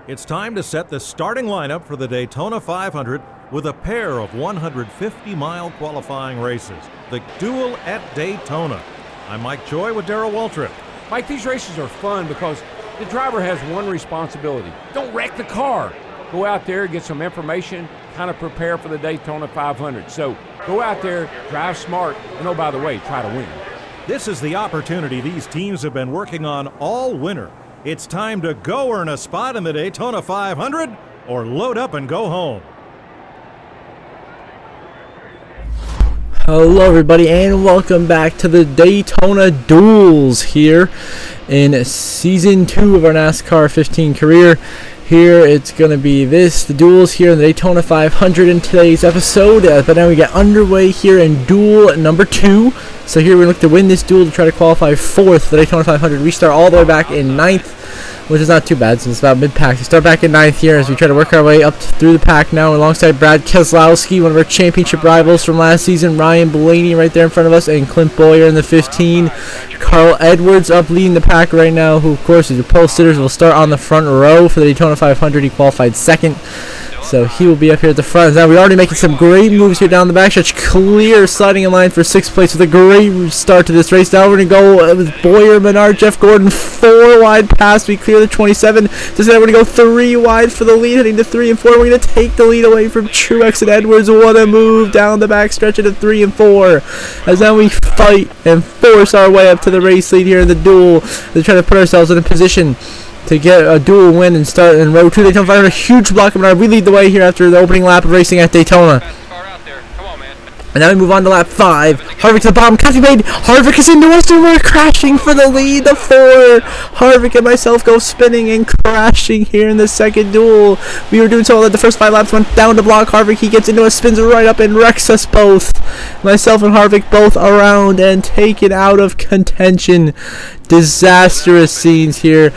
It's time to set the starting lineup for the Daytona 500 with a pair of 150-mile qualifying races. The Duel at Daytona. I'm Mike Joy with Darrell Waltrip. Mike, these races are fun because the driver has one responsibility. Don't wreck the car. Go out there, get some information, kind of prepare for the Daytona 500. So go out there, drive smart, and oh, by the way, try to win. This is the opportunity these teams have been working on all winter. It's time to go earn a spot in the Daytona 500 or load up and go home. Hello everybody and welcome back to the Daytona Duels here in Season 2 of our NASCAR 15 career. Here it's going to be the duels here in the Daytona 500 in today's episode. But now we get underway here in duel number 2. So here we look to win this duel to try to qualify 4th for the Daytona 500. We start all the way back in 9th, which is not too bad since it's about mid-pack. We start back in 9th here as we try to work our way up through the pack now alongside Brad Keselowski, one of our championship rivals from last season. Ryan Blaney right there in front of us, and Clint Bowyer in the 15. Carl Edwards up leading the pack right now, who of course is your pole sitters, will start on the front row for the Daytona 500. He qualified 2nd. So he will be up here at the front. Now we're already making some great moves here down the backstretch. Clear sliding in line for 6th place with a great start to this race. Now we're going to go with Bowyer, Menard, Jeff Gordon, 4 wide pass. We clear the 27. So then we're going to go 3 wide for the lead, heading to 3 and 4. We're going to take the lead away from Truex and Edwards. What a move down the backstretch into 3 and 4. As now we fight and force our way up to the race lead here in the duel. They're trying to put ourselves in a position to get a dual win and start in row 2. Daytona 500, a huge block of Menard. We lead the way here after the opening lap of racing at Daytona. And now we move on to lap 5. Harvick to the bottom. Coffee made. Harvick is into us and we're crashing for the lead. The 4. Harvick and myself go spinning and crashing here in the second duel. We were doing so that the first 5 laps went down to block Harvick. He gets into us, spins right up and wrecks us both. Myself and Harvick both around and taken out of contention. Disastrous scenes here.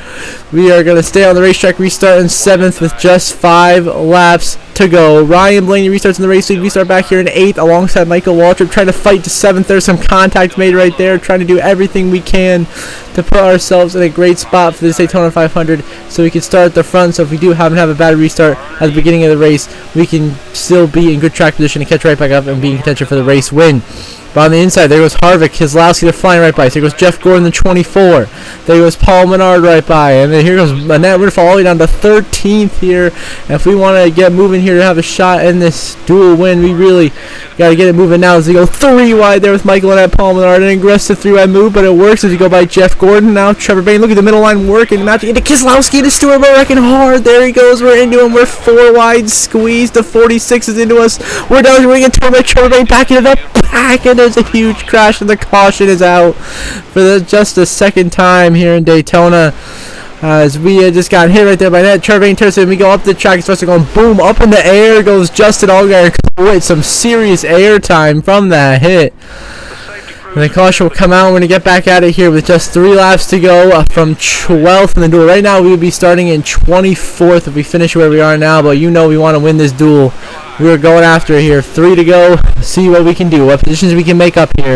We are going to stay on the racetrack, restart in 7th with just 5 laps to go. Ryan Blaney restarts in the race lead. We start back here in 8th alongside Michael Waltrip, trying to fight to 7th. There's some contact made right there, trying to do everything we can to put ourselves in a great spot for this Daytona 500 so we can start at the front. So if we do happen to have a bad restart at the beginning of the race, we can still be in good track position to catch right back up and be in contention for the race win. But on the inside, there goes Harvick, Keselowski, they're flying right by. So here goes Jeff Gordon, the 24. There goes Paul Menard right by. And then here goes Annette Riddick all the way down to 13th here. And if we want to get moving here to have a shot in this dual win, we really got to get it moving now as we go 3 wide there with Michael Annette, Paul Menard. An aggressive 3-wide move, but it works as we go by Jeff Gordon. Now Trevor Bayne, look at the middle line working, matching into Keselowski, into Stewart, but wrecking hard. There he goes, we're into him. We're 4 wide squeezed. The 46 is into us. We're down, we're going to turn by Trevor Bayne, backing it up. And there's a huge crash and the caution is out for just the second time here in Daytona. As we just got hit right there by that. Trevor Bayne turns it and we go up the track. It starts going boom. Up in the air goes Justin Allgaier with some serious air time from that hit. And the caution will come out. We're going to get back at it here with just 3 laps to go from 12th in the duel. Right now we would be starting in 24th if we finish where we are now, but you know we want to win this duel. We're going after it here. 3 to go. See what we can do, what positions we can make up here.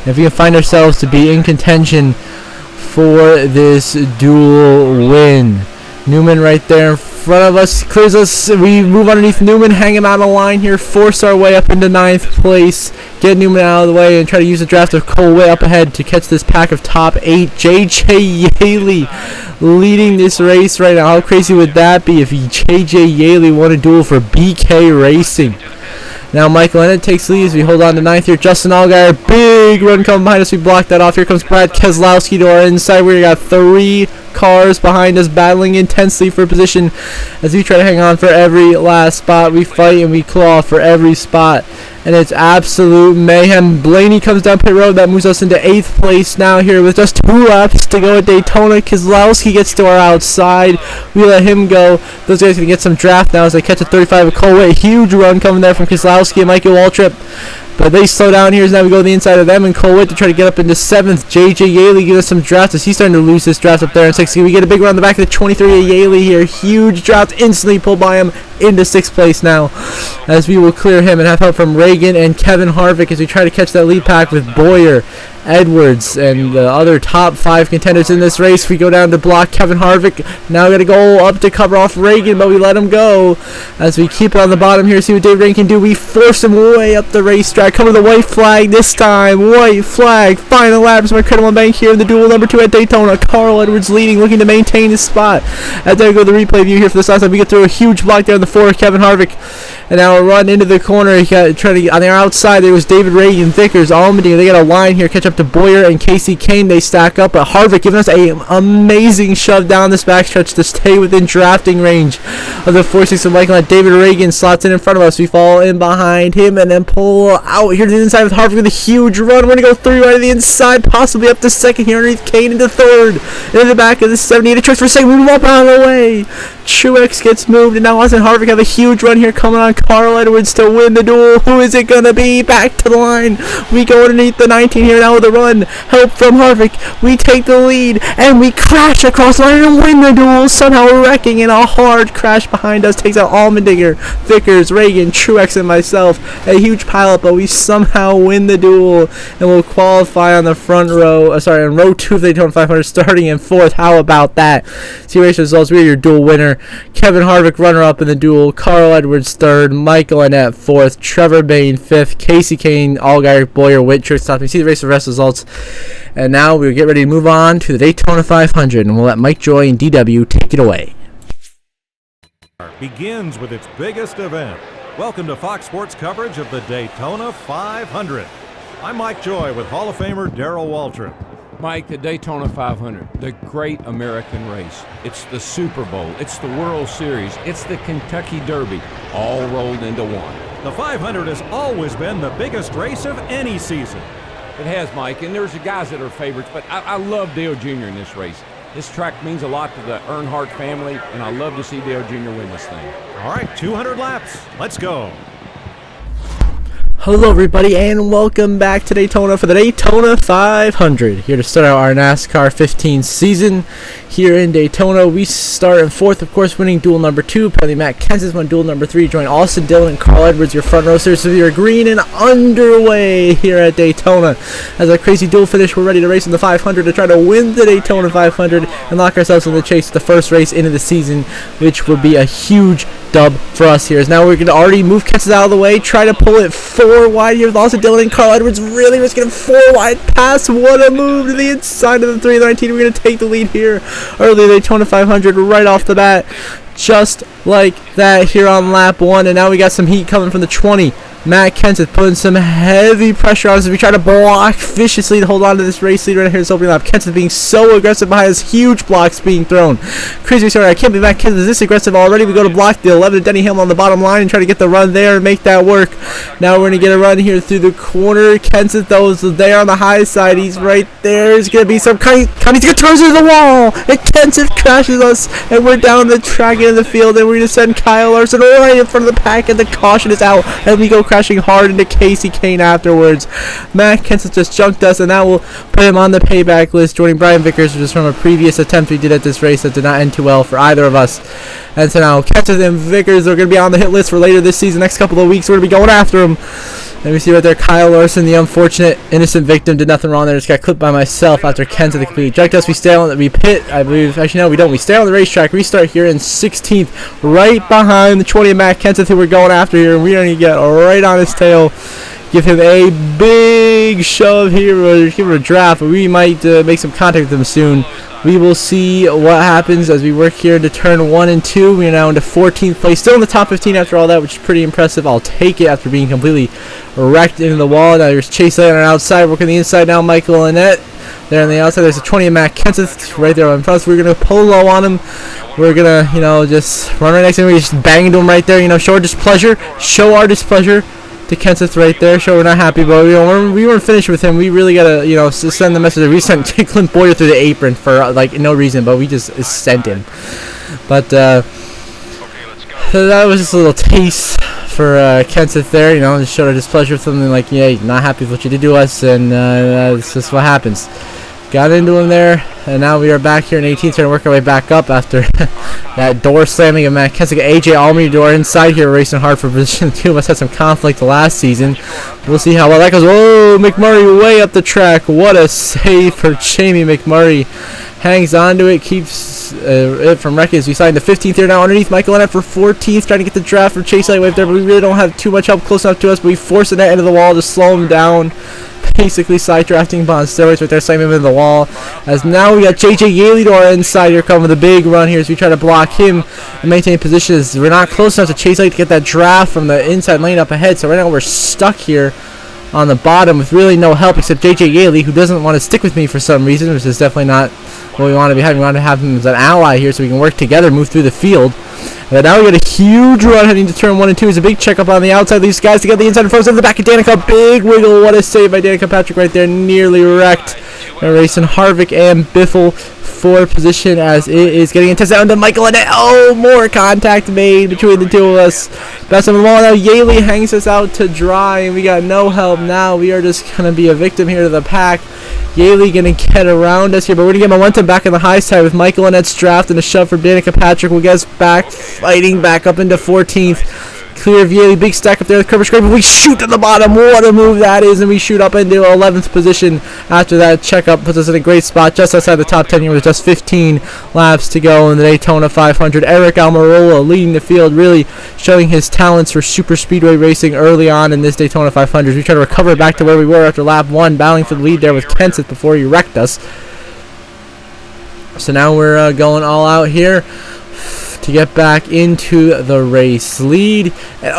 If we can find ourselves to be in contention for this duel win. Newman right there in front of us clears us. We move underneath Newman, hang him out on the line here, force our way up into 9th place, get Newman out of the way, and try to use the draft of Cole way up ahead to catch this pack of top 8. JJ Yaley leading this race right now. How crazy would that be if JJ Yaley won a duel for BK Racing? Now Michael Annett takes lead as we hold on to 9th here. Justin Allgaier, big run coming behind us. We block that off. Here comes Brad Keselowski to our inside. We got 3 cars behind us battling intensely for position as we try to hang on for every last spot. We fight and we claw for every spot. And it's absolute mayhem. Blaney comes down pit road. That moves us into 8th place now here with just 2 laps to go at Daytona. Keselowski gets to our outside. We let him go. Those guys can get some draft now as they catch a 35 of Colway. Huge run coming there from Keselowski and Michael Waltrip. But they slow down here as now we go to the inside of them and Colwitt to try to get up into 7th. JJ Yaley gives us some drafts as he's starting to lose this draft up there in 6th. We get a big run on the back of the 23 of Yaley here. Huge draft instantly pulled by him into 6th place now as we will clear him and have help from Reagan and Kevin Harvick as we try to catch that lead pack with Bowyer Edwards and the other top 5 contenders in this race. We go down to block Kevin Harvick. Now we got to go up to cover off Reagan, but we let him go. As we keep it on the bottom here, see what Dave Reagan can do. We force him way up the racetrack. Coming to the white flag this time. White flag. Final laps. My credible bank here in the duel number 2 at Daytona. Carl Edwards leading, looking to maintain his spot. As I go to the replay view here for this last time, we get through a huge block there on the 4 of Kevin Harvick. And now a run into the corner. He got trying to get on their outside. There was David Reagan, Vickers, Allmendinger. They got a line here. Catch up to Boyer and Casey Kane. They stack up. But Harvick giving us an amazing shove down this backstretch to stay within drafting range of the 4-6 of Michael. And David Reagan slots in front of us. We fall in behind him and then pull out here to the inside with Harvick with a huge run. We're going to go 3 right to the inside, possibly up to 2nd here underneath Kane into 3rd. In the back of the 78 trucks for 2nd. We move up out of the way. Truex gets moved, and now Austin Harvick have a huge run here coming on Carl Edwards to win the duel. Who is it going to be? Back to the line. We go underneath the 19 here now with a run. Help from Harvick. We take the lead, and we crash across the line and win the duel, somehow wrecking in a hard crash behind us. Takes out Allmendinger, Vickers, Reagan, Truex, and myself. A huge pileup, but we somehow win the duel, and we'll qualify on the front row, on row 2 of the Daytona 500, starting in 4th. How about that? See race results. We are your duel winner. Kevin Harvick runner-up in the duel, Carl Edwards 3rd, Michael Annett 4th, Trevor Bayne 5th, Casey Kane, Allgaier, Boyer, Witt, Truex, top. See the race results. And now we'll get ready to move on to the Daytona 500, and we'll let Mike Joy and DW take it away. Begins with its biggest event. Welcome to Fox Sports coverage of the Daytona 500. I'm Mike Joy with Hall of Famer Darrell Waltrip. Mike, the Daytona 500, the great American race. It's the Super Bowl. It's the World Series. It's the Kentucky Derby, all rolled into one. The 500 has always been the biggest race of any season. It has, Mike, and there's the guys that are favorites, but I love Dale Jr. in this race. This track means a lot to the Earnhardt family, and I love to see Dale Jr. win this thing. All right, 200 laps. Let's go. Hello everybody, and welcome back to Daytona for the Daytona 500. Here to start out our NASCAR 15 season here in Daytona. We start in 4th, of course, winning duel number 2. Apparently Matt Kenseth won duel number 3. Join Austin Dillon and Carl Edwards, your front row. So you're green and underway here at Daytona. As a crazy duel finish, we're ready to race in the 500 to try to win the Daytona 500 and lock ourselves in the chase to the first race into the season, which will be a huge dub for us here. As now we're going to already move Kenseth out of the way, try to pull it 4 wide here with Austin Dillon and Carl Edwards really risking a 4 wide pass. What a move to the inside of the 3 of the 19. We're going to take the lead here early Daytona 500 right off the bat, just like that here on lap 1. And now we got some heat coming from the 20. Matt Kenseth putting some heavy pressure on us as we try to block viciously to hold on to this race lead right here in this opening lap. Kenseth being so aggressive behind us, huge blocks being thrown. Crazy story. I can't believe Matt Kenseth is this aggressive already. We go to block the 11 of Denny Hamlin on the bottom line and try to get the run there and make that work. Now we're going to get a run here through the corner. Kenseth, though, is there on the high side. He's right there. There's going to be some kind of throws into the wall. And Kenseth crashes us, and we're down the track into the field, and we're going to send Kyle Larson right in front of the pack, and the caution is out, and we go crashing hard into Casey Kane afterwards. Matt Kenseth just junked us, and that will put him on the payback list, joining Brian Vickers, which is from a previous attempt we did at this race that did not end too well for either of us. And so now Kenseth and Vickers are going to be on the hit list for later this season. Next couple of weeks, we're going to be going after him. And we see right there, Kyle Larson, the unfortunate innocent victim, did nothing wrong there. Just got clipped by myself after Kenseth completely junked us. We stay on, we pit, I believe. Actually, no, we don't. We stay on the racetrack. Restart here in 16th, right behind the 20 of Matt Kenseth, who we're going after here. And we're going to get right on his tail. Give him a big shove here, or give him a draft. We might make some contact with him soon. We will see what happens as we work here into turn 1 and 2. We are now into 14th place, still in the top 15 after all that, which is pretty impressive. I'll take it after being completely wrecked into the wall. Now there's Chase Lane on the outside, working the inside now. Michael Annett there on the outside. There's a 20 of Matt Kenseth right there in front of us. We're going to pull low on him. We're going to, just run right next to him. We just bang into him right there. Show our displeasure. Show our displeasure to Kenseth right there. Show we're not happy, but we weren't finished with him. We really gotta send the message. We sent Clint Boyer through the apron for no reason, but we just sent him. But so that was just a little taste for Kenseth there. Just showed our displeasure with something like, yeah, not happy with what you did to us, and that's just what happens. Got into him there. And now we are back here in 18th, trying to work our way back up after that door slamming of Matt Kenseth. AJ Allmendinger door inside here, racing hard for position. The two of us had some conflict last season. We'll see how well that goes. Whoa, McMurray way up the track. What a save for Jamie McMurray. Hangs onto it, keeps it from wrecking as we slide into 15th here now underneath Michael Annett for 14th, trying to get the draft from Chase Elliott there, but we really don't have too much help close enough to us, but we force the net into the wall to slow him down. Basically side drafting on steroids right there, slamming him into the wall. As now we got JJ Yaley to our inside here, coming with a big run here as we try to block him and maintain position as we're not close enough to Chase Elliott to get that draft from the inside lane up ahead. So right now we're stuck here on the bottom with really no help except JJ Yaley, who doesn't want to stick with me for some reason, which is definitely not what we want to be having. We want to have him as an ally here so we can work together, move through the field. And now we got a huge run heading to turn 1 and 2. It's a big checkup on the outside. These guys to get the inside and frozen in the back of Danica. Big wiggle. What a save by Danica Patrick right there. Nearly wrecked. They're racing Harvick and Biffle for position as it is getting intense down to Michael Annett. Oh, more contact made between the two of us. Best of them all. Now Yaley hangs us out to dry and we got no help now. We are just going to be a victim here to the pack. Yaley going to get around us here, but we're going to get momentum back on the high side with Michael Annett's draft and a shove from Danica Patrick. Will get us back, fighting back up into 14th. Clear of Yaley, big stack up there with Kerber Scraper. We shoot to the bottom. What a move that is, and we shoot up into 11th position after that checkup. Puts us in a great spot just outside the top 10 here with just 15 laps to go in the Daytona 500. Eric Almirola leading the field, really showing his talents for super speedway racing early on in this Daytona 500. We try to recover back to where we were after lap 1, battling for the lead there with Kenseth before he wrecked us. So now we're going all out here to get back into the race lead. And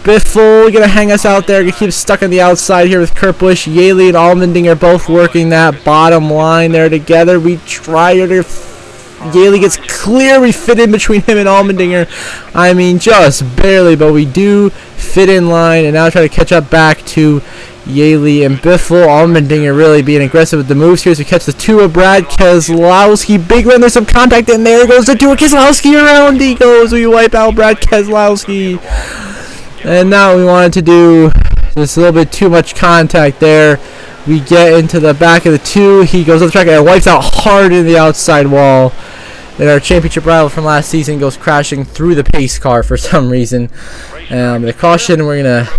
Biffle gonna hang us out there. Gonna keep stuck on the outside here with Kurt Busch. Yaley and Allmendinger both working that bottom line there together. We try to. Yaley gets clear. We fit in between him and Allmendinger. I mean, just barely, but we do fit in line. And now try to catch up back to Yaley and Biffle. Allmendinger really being aggressive with the moves here as we catch the two of Brad Keselowski. Big run, there's some contact in there. Goes the two of Keselowski, around he goes. We wipe out Brad Keselowski. And now we wanted to do just a little bit too much contact there. We get into the back of the two. He goes up the track and wipes out hard in the outside wall. And our championship rival from last season goes crashing through the pace car for some reason. The caution, we're going to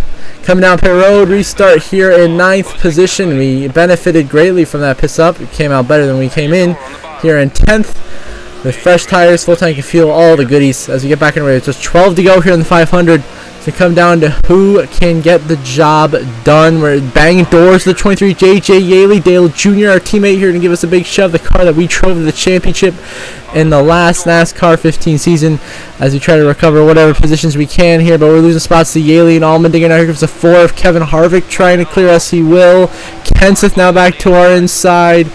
come down pit road, restart here in 9th position. We benefited greatly from that piss up. It came out better than we came in here in 10th. With fresh tires, full tank of fuel, all the goodies as we get back in the race. Just 12 to go here in the 500. To come down to who can get the job done. We're banging doors to the 23 JJ Yaley. Dale Jr., our teammate here, to give us a big shove. The car that we drove to the championship in the last NASCAR 15 season as we try to recover whatever positions we can here. But we're losing spots to Yaley and Allmendinger. Now here comes the 4 of Kevin Harvick trying to clear us. He will. Kenseth now back to our inside.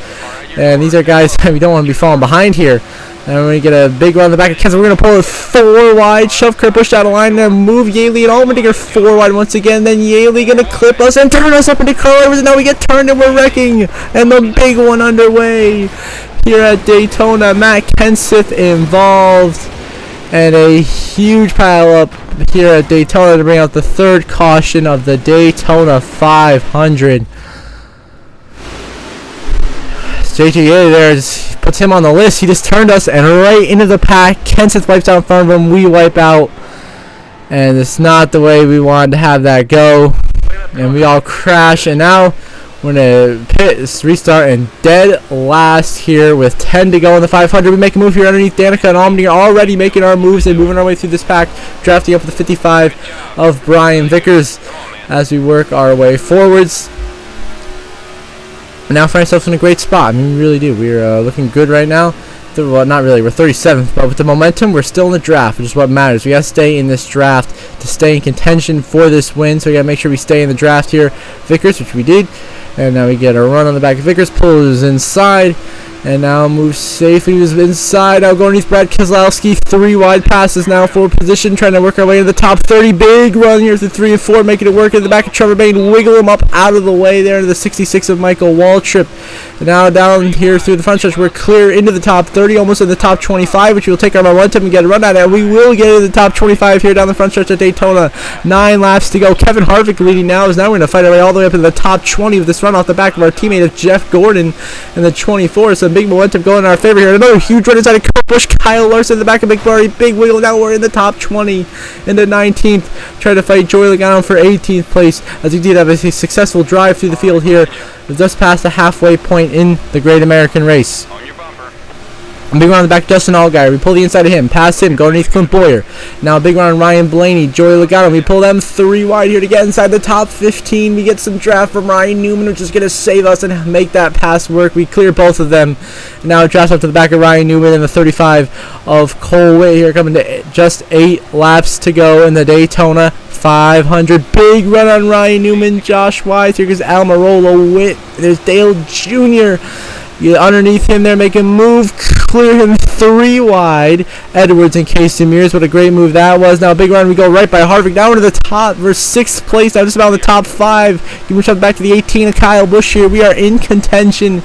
And these are guys we don't want to be falling behind here. And we're going to get a big run on the back of Kenseth. We're going to pull it 4 wide, shove Kurt Busch out of line, and move Yaley and Allmendinger 4 wide once again. Then Yaley going to clip us and turn us up into Carl Edwards. And now we get turned and we're wrecking. And the big one underway here at Daytona. Matt Kenseth involved. And a huge pile up here at Daytona to bring out the 3rd caution of the Daytona 500. JJ Yaley there just puts him on the list. He just turned us and right into the pack. Kenseth wipes out in front of him. We wipe out. And it's not the way we wanted to have that go. And we all crash. And now we're going to pit, restart, and dead last here with 10 to go in the 500. We make a move here underneath Danica and Allmendinger, already making our moves and moving our way through this pack. Drafting up with the 55 of Brian Vickers as we work our way forwards. And now find ourselves in a great spot. I mean, we really do. We're looking good right now. Well, not really. We're 37th, but with the momentum, we're still in the draft, which is what matters. We got to stay in this draft to stay in contention for this win, so we got to make sure we stay in the draft here. Vickers, which we did. And now we get a run on the back of Vickers, pulls inside, and now moves safely. He was inside, now going underneath Brad Keselowski. 3 wide passes now, forward position, trying to work our way to the top 30. Big run here through 3 and 4, making it work in the back of Trevor Bayne. Wiggle him up out of the way there to the 66 of Michael Waltrip. And now down here through the front stretch, we're clear into the top 30, almost in the top 25, which will take our momentum and get a run at it. And we will get into the top 25 here down the front stretch at Daytona. 9 laps to go. Kevin Harvick leading now, as now we're going to fight our way all the way up into the top 20 with this run off the back of our teammate of Jeff Gordon in the 24. It's a some big momentum going in our favor here. Another huge run inside of Kurt Busch. Kyle Larson in the back of McMurray. Big wiggle. Now we're in the top 20 in the 19th. Trying to fight Joey Logano for 18th place as we did have a successful drive through the field here. We're just past the halfway point in the Great American Race. A big run on the back of Justin Allgaier. We pull the inside of him. Past him. Go underneath Clint Boyer. Now a big run on Ryan Blaney. Joey Logano. We pull them 3 wide here to get inside the top 15. We get some draft from Ryan Newman, which is going to save us and make that pass work. We clear both of them. Now it drops up to the back of Ryan Newman in the 35 of Cole Witt here, coming to just 8 laps to go in the Daytona 500. Big run on Ryan Newman. Josh Wise. Here goes Almirola. Witt. There's Dale Jr. Underneath him there, make a move, clear him 3 wide. Edwards and Casey Mears, what a great move that was. Now a big run, we go right by Harvick, now into the top. We're 6th place, now just about in the top 5. Give me a shot back to the 18 of Kyle Busch here. We are in contention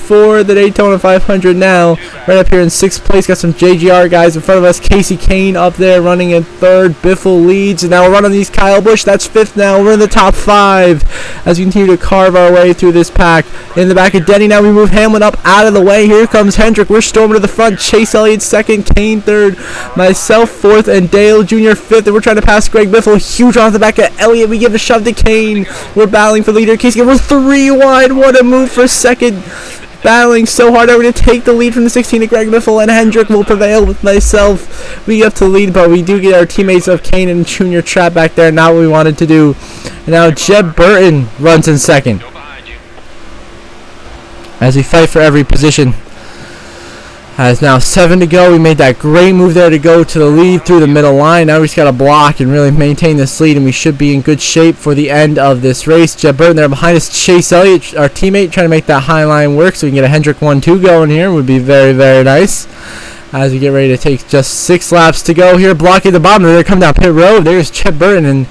for the Daytona 500 now. Right up here in 6th place, got some JGR guys in front of us. Casey Kane up there running in 3rd. Biffle leads, and now we're running these Kyle Busch. That's 5th now. We're in the top 5 as we continue to carve our way through this pack. In the back of Denny now, we move Hamlin up out of the way. Here comes Hendrick. We're storming to the front. Chase Elliott 2nd, Kane 3rd, myself 4th, and Dale Jr. 5th. And we're trying to pass Greg Biffle. Huge on the back of Elliott. We give a shove to Kane. We're battling for leader. Casey, we're 3 wide. What a move for 2nd. Battling so hard, we're going to take the lead from the 16 of Greg Biffle, and Hendrick will prevail with myself. We have to lead, but we do get our teammates of Kane and Jr. trapped back there, not what we wanted to do. And now Jeb Burton runs in 2nd. As we fight for every position. Has now 7 to go. We made that great move there to go to the lead through the middle line. Now we just got to block and really maintain this lead, and we should be in good shape for the end of this race. Jeb Burton there behind us. Chase Elliott, our teammate, trying to make that high line work so we can get a Hendrick 1-2 going here. Would be very, very nice. As we get ready to take just 6 laps to go here. Blocking the bottom. They're coming down pit road. There's Jeb Burton and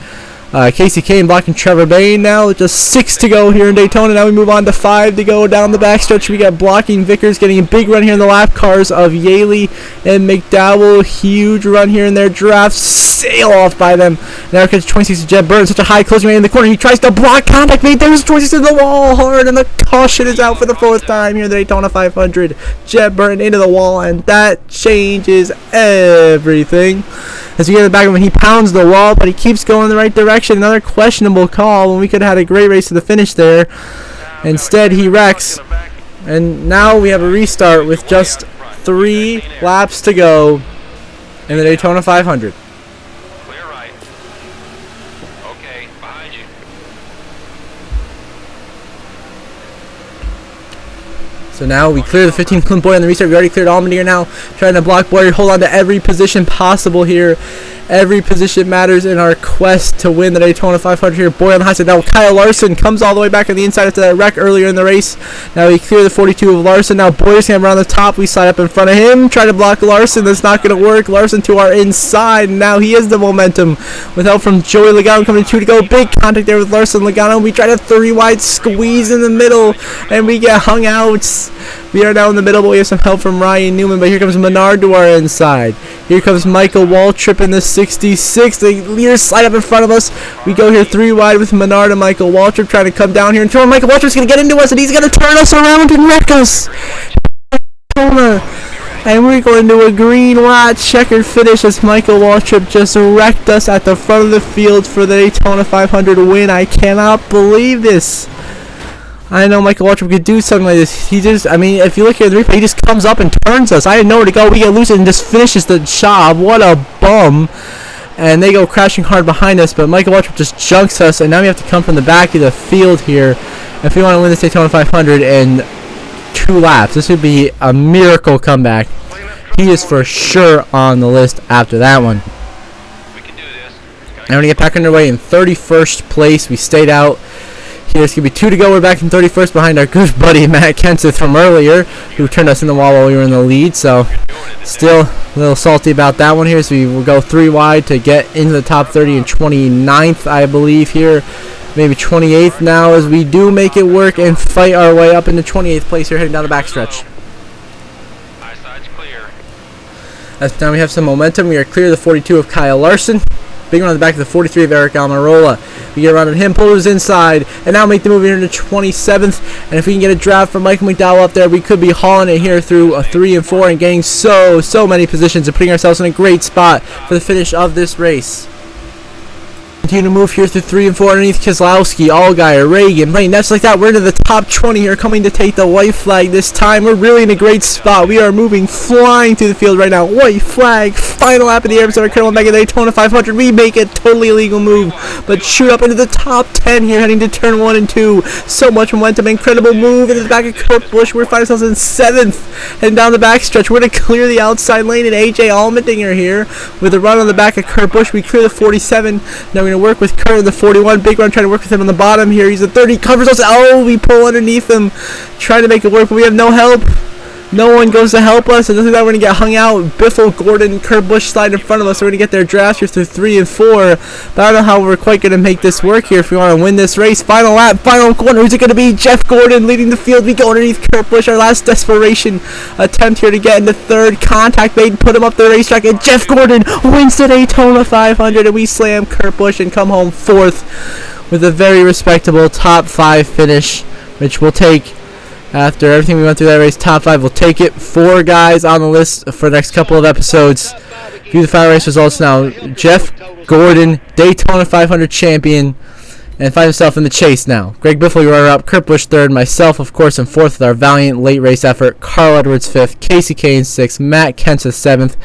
Casey Kane blocking Trevor Bayne now. Just 6 to go here in Daytona. Now we move on to 5 to go down the backstretch. We got blocking Vickers getting a big run here in the lap cars of Yaley and McDowell. Huge run here in their draft. Sail off by them. Now it gets 26 to Jeb Burton. Such a high closing rate in the corner. He tries to block contact. Mate, there's 26 in the wall hard, and the caution is out for the 4th time here in the Daytona 500. Jeb Burton into the wall, and that changes everything. As we get in the back of him, he pounds the wall, but he keeps going in the right direction. Another questionable call when we could have had a great race to the finish there. Instead, he wrecks. And now we have a restart with just 3 laps to go in the Daytona 500. Clear right. Okay, behind you. So now we clear the 15 Clint Boyer on the restart. We already cleared Allmendinger now. Trying to block Boyer. Hold on to every position possible here. Every position matters in our quest to win the Daytona 500 here. Boyer on the high side. Now Kyle Larson comes all the way back on the inside after that wreck earlier in the race. Now we clear the 42 of Larson. Now Boyer's going to run the top. We slide up in front of him. Try to block Larson. That's not going to work. Larson to our inside. Now he has the momentum with help from Joey Logano coming 2 to go. Big contact there with Larson Logano. We try to 3 wide squeeze in the middle, and we get hung out. We are now in the middle, but we have some help from Ryan Newman. But here comes Menard to our inside. Here comes Michael Waltrip in the 66. The leaders slide up in front of us. We go here 3 wide with Menard and Michael Waltrip trying to come down here. And Michael Waltrip's going to get into us, and he's going to turn us around and wreck us. And we're going to a green white checkered finish as Michael Waltrip just wrecked us at the front of the field for the Daytona 500 win. I cannot believe this. I know Michael Waltrip could do something like this. He just, I mean, if you look here at the replay, he just comes up and turns us. I had nowhere to go. We get loose and just finishes the job. What a bum. And they go crashing hard behind us, but Michael Waltrip just junks us, and now we have to come from the back of the field here if we want to win this Daytona 500 in 2 laps. This would be a miracle comeback. He is for sure on the list after that one. We can do this. Now we get back underway in 31st place. We stayed out. Here's going to be 2 to go. We're back in 31st behind our good buddy Matt Kenseth from earlier, who turned us in the wall while we were in the lead. So still a little salty about that one here. So we will go 3 wide to get into the top 30 and 29th, I believe, here. Maybe 28th now as we do make it work and fight our way up into 28th place here heading down the backstretch. High side's clear. As now we have some momentum. We are clear of the 42 of Kyle Larson. Big one on the back of the 43 of Eric Almirola. We get around on him, pull his inside, and now make the move here into 27th. And if we can get a draft from Michael McDowell up there, we could be hauling it here through a 3 and 4 and getting so many positions and putting ourselves in a great spot for the finish of this race. Continue to move here through 3 and 4 underneath Keselowski, Allgaier, Reagan, Blaine. That's like that. We're into the top 20 here, coming to take the white flag this time. We're really in a great spot. We are moving, flying through the field right now. White flag, final lap of the Arizona Colonel Mega Daytona 500. We make a totally illegal move, but shoot up into the top 10 here, heading to turn 1 and 2. So much momentum, incredible move into the back of Kurt Busch. We're finding ourselves in 7th, heading down the backstretch. We're going to clear the outside lane, and AJ Allmendinger here with a run on the back of Kurt Busch. We clear the 47. Now we're going to work with Kurt in the 41. Big run, trying to work with him on the bottom here. He's at 30, covers us. Oh, we pull underneath him, trying to make it work, but we have no help. No one goes to help us, and looks like we're going to get hung out. Biffle, Gordon, Kurt Busch slide in front of us. So we're going to get their drafts here through 3 and 4. But I don't know how we're quite going to make this work here if we want to win this race. Final lap, final corner. Who's it going to be? Jeff Gordon leading the field. We go underneath Kurt Busch. Our last desperation attempt here to get into 3rd. Contact made, put him up the racetrack, and Jeff Gordon wins the Daytona 500, and we slam Kurt Busch and come home 4th with a very respectable top 5 finish, which we'll take. After everything we went through that race, top 5, we'll take it. 4 guys on the list for the next couple of episodes. View the final race results now. Jeff Gordon, Daytona 500 champion, and find himself in the chase now. Greg Biffle, your runner-up. Kurt Busch 3rd. Myself, of course, in 4th with our valiant late race effort. Carl Edwards 5th. Casey Kane 6th. Matt Kenseth 7th.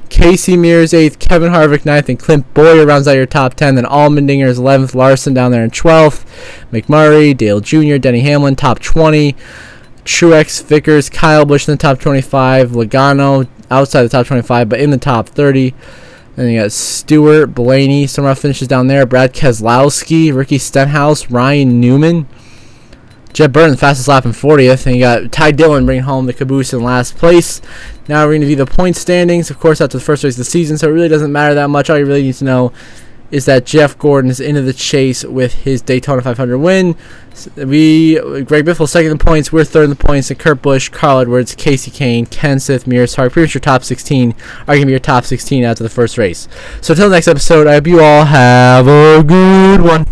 Casey Mears 8th. Kevin Harvick 9th. And Clint Boyer rounds out your top 10. Then Allmendinger is 11th. Larson down there in 12th. McMurray, Dale Jr., Denny Hamlin, top 20. Truex, Vickers, Kyle Busch in the top 25, Logano outside the top 25 but in the top 30. Then you got Stewart, Blaney, some rough finishes down there. Brad Keselowski, Ricky Stenhouse, Ryan Newman, Jeb Burton, fastest lap in 40th, and you got Ty Dillon bringing home the caboose in last place. Now we're going to view the point standings. Of course, after the first race of the season, so it really doesn't matter that much. All you really need to know is that Jeff Gordon is into the chase with his Daytona 500 win. Greg Biffle 2nd in the points, we're 3rd in the points, and Kurt Busch, Carl Edwards, Casey Kane, Kenseth, Mears, Harvick, pretty much your top 16 are going to be your top 16 after the first race. So until the next episode, I hope you all have a good one.